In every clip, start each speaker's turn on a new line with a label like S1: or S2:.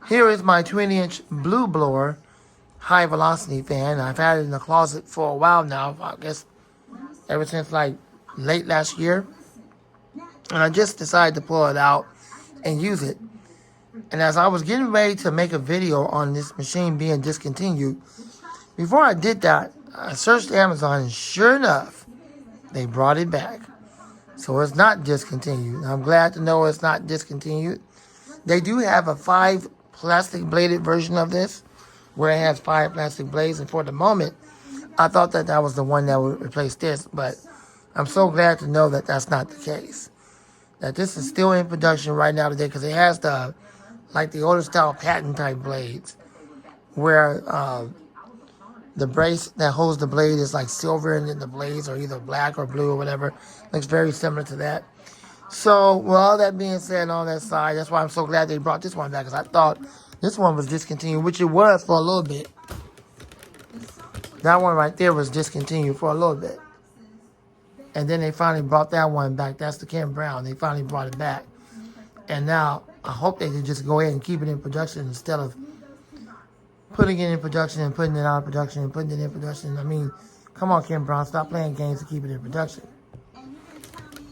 S1: Here is my 20-inch blue blower high velocity fan. I've had it in the closet for a while now, I guess ever since like late last year. And I just decided to pull it out and use it. And as I was getting ready to make a video on this machine being discontinued, before I did that, I searched Amazon and sure enough, they brought it back. So it's not discontinued. I'm glad to know it's not discontinued. They do have a 5 plastic bladed version of this, where it has 5 plastic blades, and for the moment, I thought that that was the one that would replace this, but I'm so glad to know that that's not the case. That this is still in production right now today, because it has the, like the older style patent type blades, where the brace that holds the blade is like silver, and then the blades are either black or blue or whatever. Looks very similar to that. So, with all that being said and all that side, that's why I'm so glad they brought this one back, because I thought this one was discontinued, which it was for a little bit. That one right there was discontinued for a little bit. And then they finally brought that one back. That's the Ken Brown. They finally brought it back. And now, I hope they can just go ahead and keep it in production instead of putting it in production and putting it out of production and putting it in production. I mean, come on, Ken Brown, stop playing games to keep it in production.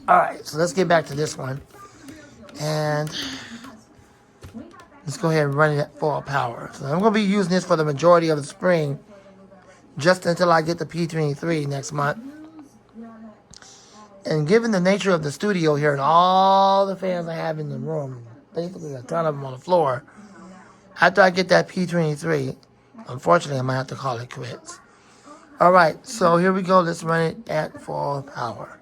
S1: Alright, so let's get back to this one. And let's go ahead and run it at full power. So I'm going to be using this for the majority of the spring, just until I get the P23 next month. And given the nature of the studio here and all the fans I have in the room, basically a ton of them on the floor, after I get that P23, unfortunately, I might have to call it quits. Alright, so here we go. Let's run it at full power.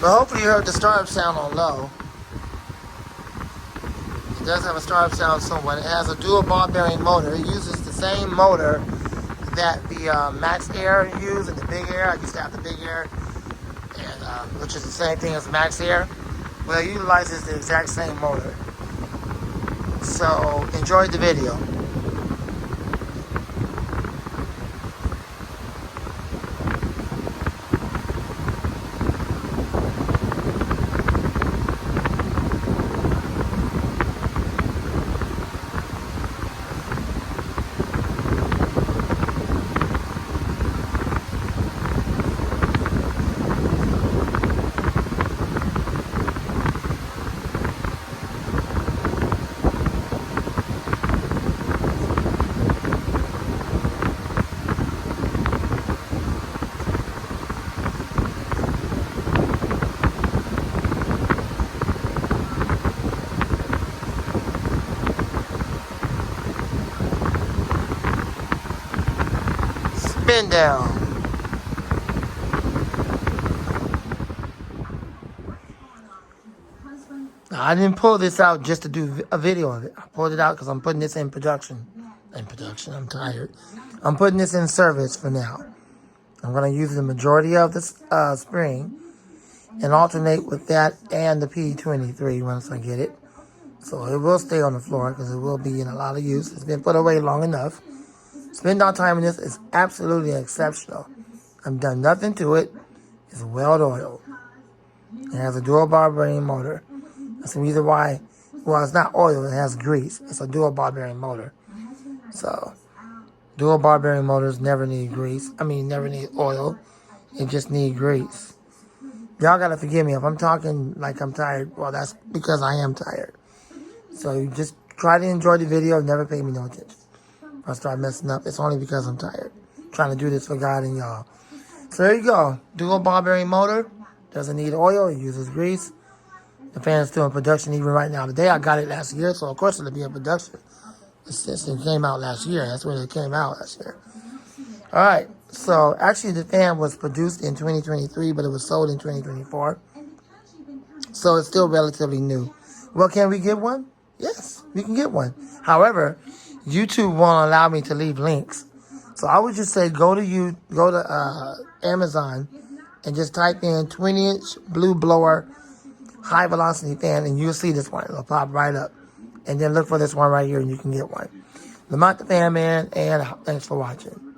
S1: But hopefully you heard the startup sound on low. It does have a startup sound somewhat. It has a dual ball bearing motor. It uses the same motor that the Max Air used and the Big Air. I used to have the Big Air, and which is the same thing as Max Air. Well, it utilizes the exact same motor. So enjoy the video. Spin down. Now, I didn't pull this out just to do a video of it. I pulled it out because I'm putting this in production. I'm tired. I'm putting this in service for now. I'm going to use the majority of this spring and alternate with that and the P23 once I get it. So it will stay on the floor because it will be in a lot of use. It's been put away long enough. Spin down time in this is absolutely exceptional. I've done nothing to it. It's well oiled. It has a dual bar bearing motor. That's the reason why, well, it's not oil, it has grease. It's a dual bar bearing motor. So, dual bar bearing motors never need grease. Never need oil. It just need grease. Y'all gotta forgive me if I'm talking like I'm tired. Well, that's because I am tired. So, you just try to enjoy the video. Never pay me no attention. If I start messing up, it's only because I'm tired. I'm trying to do this for God and y'all. So there you go. Dual bar bearing motor. Doesn't need oil. It uses grease. The fan is still in production even right now. Today I got it last year, so of course it'll be in production. Since it came out last year. That's when it came out last year. Alright. So actually the fan was produced in 2023, but it was sold in 2024. So it's still relatively new. Well, can we get one? Yes, we can get one. However, YouTube won't allow me to leave links. So I would just say go to Amazon and just type in 20-inch blue blower high velocity fan and you'll see this one. It'll pop right up. And then look for this one right here and you can get one. Lamont the Fan Man, and thanks for watching.